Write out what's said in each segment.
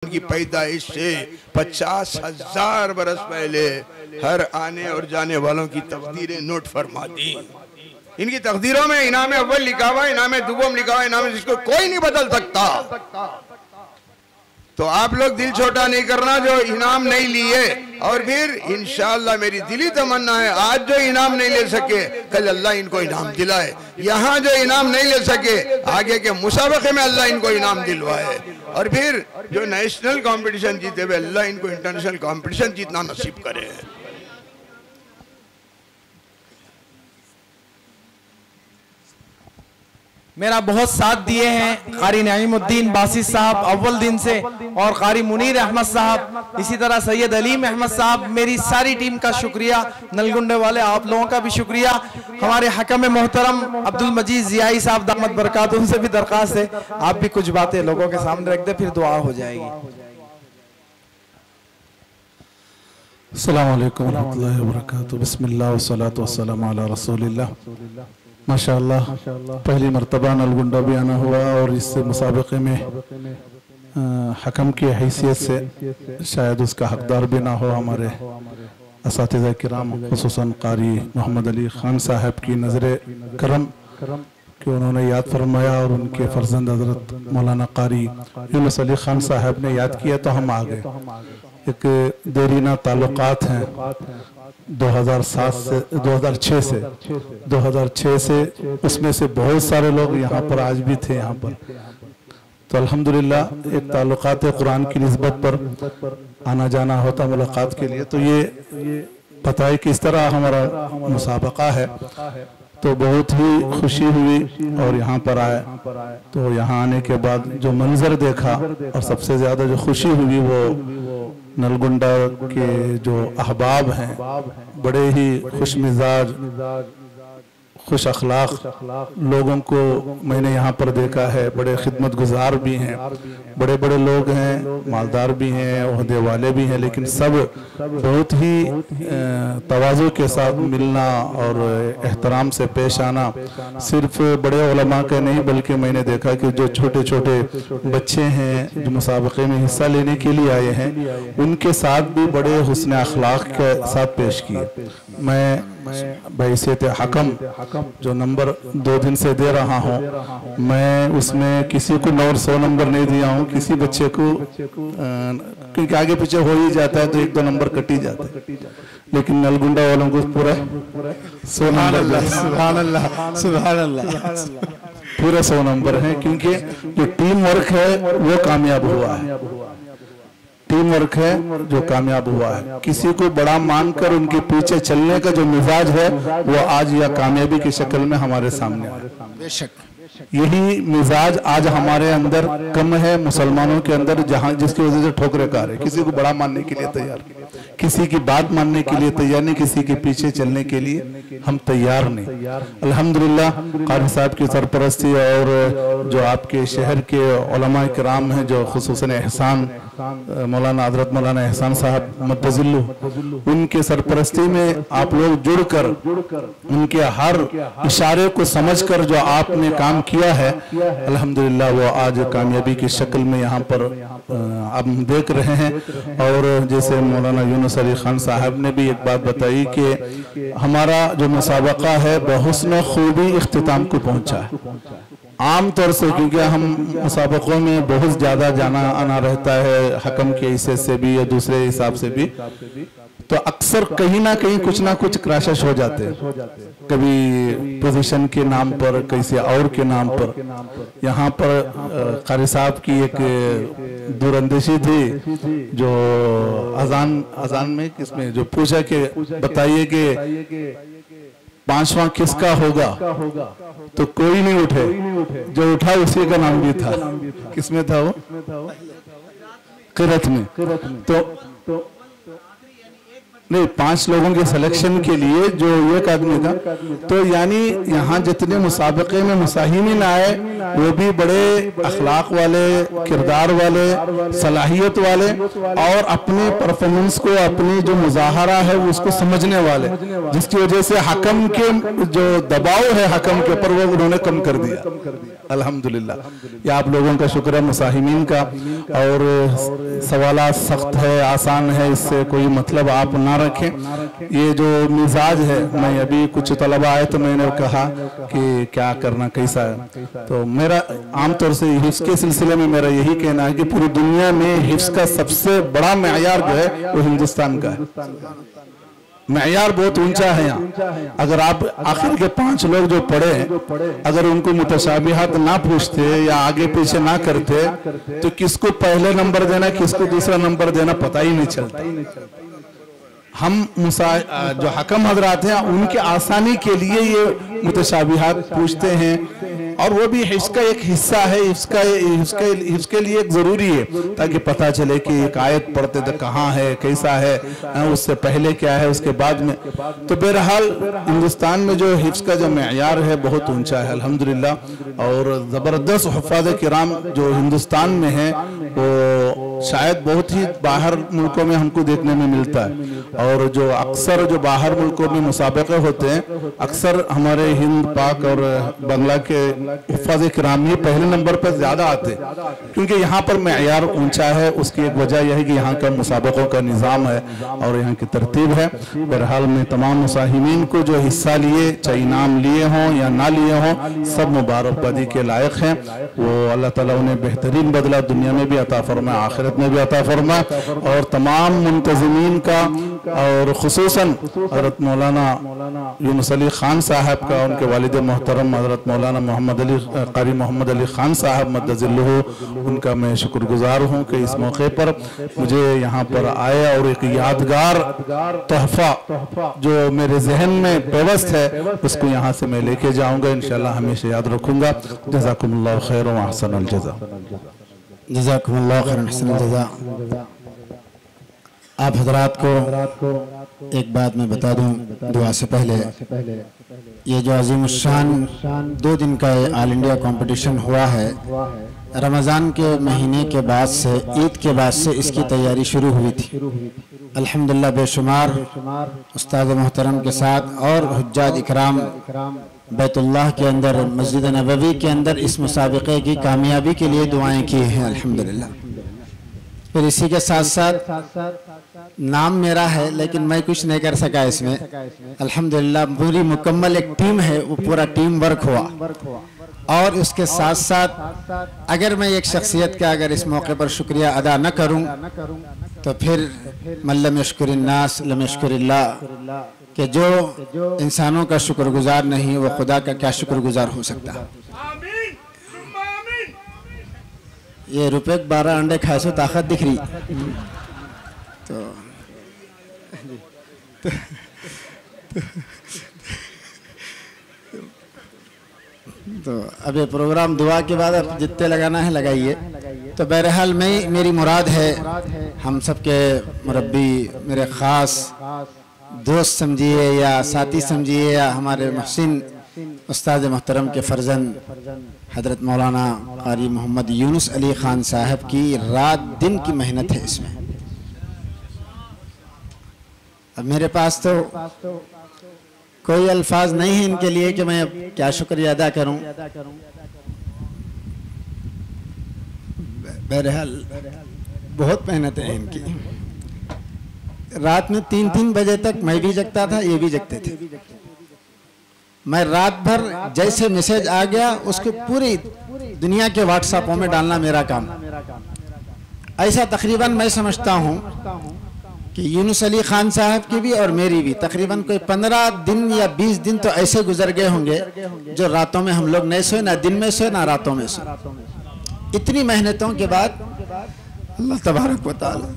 की पैदाइश से 50,000 बरस पहले हर आने और जाने वालों की तकदीरें नोट फरमा दी। इनकी तकदीरों में इनाम अव्वल लिखा हुआ, इनाम दुबम लिखा हुआ, इनाम जिसको कोई नहीं बदल सकता। तो आप लोग दिल छोटा नहीं करना जो इनाम नहीं लिए, और फिर इंशाअल्लाह मेरी दिली तमन्ना है आज जो इनाम नहीं ले सके कल अल्लाह इनको इनाम दिलाए, यहाँ जो इनाम नहीं ले सके आगे के मुसाबके में अल्लाह इनको इनाम दिलवाए, और फिर जो नेशनल कंपटीशन जीते हुए अल्लाह इनको इंटरनेशनल कंपटीशन जीतना नसीब करे। मेरा बहुत साथ दिए हैं कारी नईमुद्दीन बासित साहब अव्वल दिन से, और कारी मुनीर अहमद साहब, इसी तरह सैयद अलीम अहमद साहब, मेरी सारी टीम का शुक्रिया, नलगुंडे वाले आप लोगों का भी शुक्रिया, हमारे हकम मोहतरम अब्दुल मजीद जियाई साहब दामद बरकात, उनसे भी दरख्वास्त है आप भी कुछ बातें लोगों के सामने रख दे, फिर दुआ हो जाएगी। अस्सलामु अलैकुम वरहमतुल्लाहि वबरकातुहू। बिस्मिल्लाह वस्सलातु वस्सलामु अला रसूलिल्लाह। माशाअल्लाह पहली मर्तबा नलगुंडा भी आना हुआ, और इस मुसाबक़े में हकम की हैसियत से शायद उसका हकदार भी ना हो हमारे असातिज़ा किराम, खुसूसन कारी मोहम्मद अली ख़ान साहब की नज़र करम कि उन्होंने याद फरमाया, और उनके फर्जंद हज़रत मौलाना कारी यूनुस अली ख़ान साहब ने याद किया तो हम आ गए। एक देरीना ताल्लुकात हैं 2007 से 2006 से उसमें से बहुत सारे लोग यहाँ पर आज भी थे यहाँ पर। तो अल्हम्दुलिल्लाह एक ताल्लुकात कुरान की निस्बत पर आना जाना होता मुलाकात के लिए, तो ये पता है कि इस तरह हमारा मुसाबका है, तो बहुत ही खुशी हुई और यहाँ पर आए। तो यहाँ आने के बाद जो मंजर देखा और सबसे ज़्यादा जो खुशी हुई वो नलगुंडा के जो अहबाब हैं, बड़े ही खुश मिजाज खुश अखलाक लोगों को मैंने यहाँ पर देखा है। बड़े खिदमत गुजार भी हैं, बड़े बड़े लोग हैं, मालदार भी हैं, ओहदे वाले भी हैं, लेकिन सब बहुत ही तवाज़ु के साथ मिलना और एहतराम से पेश आना। सिर्फ बड़े उलमा के नहीं बल्कि मैंने देखा कि जो छोटे छोटे बच्चे हैं जो मुसाबक़े में हिस्सा लेने के लिए आए हैं उनके साथ भी बड़े हुस्न अखलाक के साथ पेश किए। मैं बहैसियत हकम जो नंबर 2 दिन से दे रहा हूँ, मैं उसमें किसी को 900 नंबर नहीं दिया हूँ, किसी बच्चे को क्योंकि आगे पीछे हो ही जाता है तो 1-2 नंबर कट ही जाता है, लेकिन नलगुंडा वालों को पूरा 100 पूरे 100 नंबर हैं, क्योंकि जो टीम वर्क है वो कामयाब हुआ है, टीम वर्क है जो कामयाब हुआ है। किसी को बड़ा मानकर उनके पीछे चलने का जो मिजाज है वो आज या कामयाबी की शक्ल में हमारे सामने है। बेशक यही मिजाज आज हमारे अंदर कम है, मुसलमानों के अंदर, जहां जिसकी वजह से ठोकरे खा रहे। किसी को बड़ा मानने के लिए तैयार, किसी की बात मानने के लिए तैयार नहीं, किसी के पीछे चलने के लिए हम तैयार नहीं। अल्हम्दुलिल्लाह कारी साहब की सरपरस्ती और जो आपके शहर के उलमा किराम हैं, जो खुसूसन एहसान मौलाना हज़रत मौलाना एहसान साहब मद्दजिल्लु, उनके सरपरस्ती में आप लोग जुड़कर उनके हर इशारे को समझकर जो आपने काम किया है अल्हम्दुलिल्लाह वो आज कामयाबी की शक्ल में यहाँ पर अब हम देख रहे हैं। और जैसे मौलाना यूनुस अली खान साहब ने भी एक बात बताई कि हमारा जो मुसाबका है बहुस्न खूबी इख्तिताम को पहुँचा है। आम तौर से क्योंकि हम मुसाबकों में बहुत ज़्यादा जाना आना रहता है हकम के हिस्से से भी या दूसरे हिसाब से भी, तो अक्सर कहीं ना कहीं कुछ ना कुछ क्रैशेस हो जाते हैं, कभी पोजीशन के नाम पर, किसी और के नाम पर। यहाँ पर कारी साहब की एक दूरंदेशी थी जो अजान में किसमें जो पूछा कि बताइए कि 5वां किसका होगा, तो कोई नहीं उठे, जो उठा उसी का नाम भी था। किसमें था वो? किरत में। तो नहीं 5 लोगों के सिलेक्शन के लिए जो एक आदमी था, तो यानी यहाँ जितने मुसाबके में मुसाहिमीन आए वो भी बड़े अखलाक वाले, किरदार वाले, सलाहियत वाले और अपने परफॉर्मेंस को, अपनी जो मुजाहरा है उसको समझने वाले, जिसकी वजह से हकम के जो दबाव है हकम के ऊपर वो उन्होंने कम कर दिया। अल्हम्दुलिल्लाह, ये आप लोगों का शुक्र है, मुसाहिमीन का। और सवालात सख्त है, आसान है, इससे कोई मतलब आप ना रखें। ये जो मिजाज है, मैं अभी कुछ तलबा आए तो मैंने कहा कि क्या करना, कैसा है, तो मेरा आमतौर से हिफ्स के सिलसिले में मेरा यही कहना है कि पूरी दुनिया में हिफ्स का सबसे बड़ा मेयार जो है वो हिंदुस्तान का है। मेयार बहुत ऊंचा है यहाँ। अगर आप आखिर के 5 लोग जो पढ़े, अगर उनको मुतशाबिहात ना पूछते या आगे पीछे ना करते तो किसको पहले नंबर देना, किसको दूसरा नंबर देना पता ही नहीं चलता। हम जो हकम हजरात हैं उनके आसानी के लिए ये मुतशाबिहात पूछते हैं, और वो भी इसका एक हिस्सा है, इसके लिए एक जरूरी है ताकि पता चले कि एक आयत पढ़ते तो कहाँ है, कैसा है, उससे पहले क्या है, उसके बाद में। तो बहरहाल हिंदुस्तान में जो हिफ्स का जो मेयार है बहुत ऊंचा है अल्हम्दुलिल्लाह। और ज़बरदस्त हुफ़ाज़ किराम जो हिंदुस्तान में है वो शायद बहुत ही बाहर मुल्कों में हमको देखने में मिलता है। और जो अक्सर जो बाहर मुल्कों में मुसाबके होते हैं, अक्सर हमारे हिंद, पाक और बांग्ला के हुफ़ाज़ किराम ही पहले नंबर पर ज़्यादा आते, क्योंकि यहाँ पर मेयार ऊंचा है। उसकी एक वजह यह है कि यहाँ का मुसाबकों का निज़ाम है और यहाँ की तरतीब है। बहरहाल में तमाम मुसाहिमीन को जो हिस्सा लिए, चाहे इनाम लिए हों या ना लिए हों, सब मुबारकबादी के लायक हैं। वो अल्लाह ताला उन्हें बेहतरीन बदला दुनिया में भी अता फरमाए, आखिरत में भी अता फरमाए। और तमाम मुंतज़िमीन का और खुसूसन हज़रत मौलाना यूनुस अली खान साहब का, उनके वालिद मोहतरम हज़रत मौलाना कारी मोहम्मद अली खान साहब मद्दज़िल्लुहु, उनका मैं शुक्रगुजार हूँ कि इस मौके पर मुझे यहाँ पर आए और एक यादगार तोहफा जो मेरे जहन में पेवस्त है उसको यहाँ से मैं लेके जाऊँगा, इंशाअल्लाह हमेशा याद रखूँगा। जज़ाकुमुल्लाहु खैरन व अहसनल जज़ा। जज़ाकुमुल्लाहु खैरन अहसनल जज़ा। आप हजरात को एक बात मैं बता दूं दुआ से पहले, ये जो अजीम शान 2 दिन का ऑल इंडिया कंपटीशन हुआ है, रमज़ान के महीने के बाद से, ईद के बाद से इसकी तैयारी शुरू हुई थी। अल्हम्दुलिल्लाह बेशुमार उस्ताद मोहतरम के साथ और हुज्जाज इकराम बैतुल्लाह के अंदर, मस्जिद नबवी के अंदर इस मुसाबिक़े की कामयाबी के लिए दुआएं की हैं अल्हम्दुलिल्लाह। फिर इसी के साथ साथ नाम मेरा है लेकिन मैं कुछ नहीं कर सका इसमें, अल्हम्दुलिल्लाह पूरी मुकम्मल एक टीम है, वो पूरा टीम वर्क हुआ। और उसके साथ साथ अगर मैं एक शख्सियत का अगर इस मौके पर शुक्रिया अदा न करूं तो फिर मल्लम यश्कुरिन्नास लम यश्कुरिल्लाह, कि जो इंसानों का शुक्रगुजार नहीं वो खुदा का क्या शुक्रगुजार हो सकता है। ये रुपए 12 अंडे खाए सो ताकत दिख रही। तो अब ये प्रोग्राम दुआ के बाद अब जितने लगाना है लगाइए। तो बहरहाल मेरी मुराद है, हम सबके मुरब्बी, मेरे ख़ास दोस्त समझिए या साथी समझिए या हमारे मुहसिन उस्ताद मोहतरम के फर्जंद हज़रत मौलाना कारी मोहम्मद यूनुस अली खान साहब की रात दिन की मेहनत है इसमें। अब मेरे पास तो कोई अल्फाज नहीं है इनके लिए कि मैं अब क्या शुक्रिया अदा करूं। बहरहाल बहुत मेहनत है इनकी। रात में 3-3 बजे तक मैं भी जगता था, ये भी जगते थे। मैं रात भर जैसे मैसेज आ गया उसको पूरी दुनिया के व्हाट्सएपों में डालना मेरा काम। ऐसा तकरीबन मैं समझता हूँ कि यूनुस अली खान साहब की भी और मेरी भी तकरीबन कोई 15 दिन या 20 दिन तो ऐसे गुजर गए होंगे जो रातों में हम लोग नहीं सोए, ना दिन में सोए ना रातों में सोए। इतनी मेहनतों के बाद अल्लाह तबारक व तआला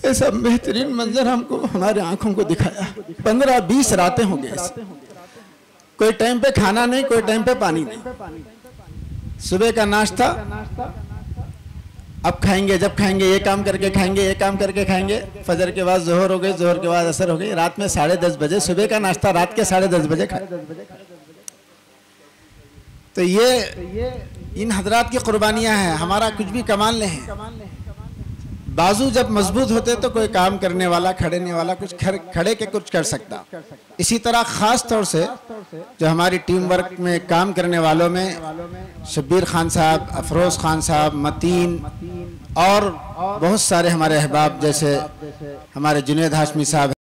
ऐसा बेहतरीन मंजर हमको हमारे आंखों को दिखाया। 15-20 रातें हो गए, कोई टाइम पे खाना नहीं, कोई टाइम पे पानी नहीं। सुबह का नाश्ता अब खाएंगे, जब खाएंगे ये काम करके खाएंगे, ये काम करके खाएंगे, फजर के बाद जोहर हो गई, जोहर के बाद असर हो गई, रात में 10:30 बजे, सुबह का नाश्ता रात के 10:30 बजे खाए। तो ये इन हजरात की कुर्बानियां हैं, हमारा कुछ भी कमाल नहीं है। बाजू जब मजबूत होते तो कोई काम करने वाला, खड़ेने वाला कुछ खड़े के कुछ कर सकता। इसी तरह खास तौर से जो हमारी टीम वर्क में काम करने वालों में शब्बीर खान साहब, अफरोज खान साहब, मतीन और बहुत सारे हमारे अहबाब जैसे हमारे जुनैद हाशमी साहब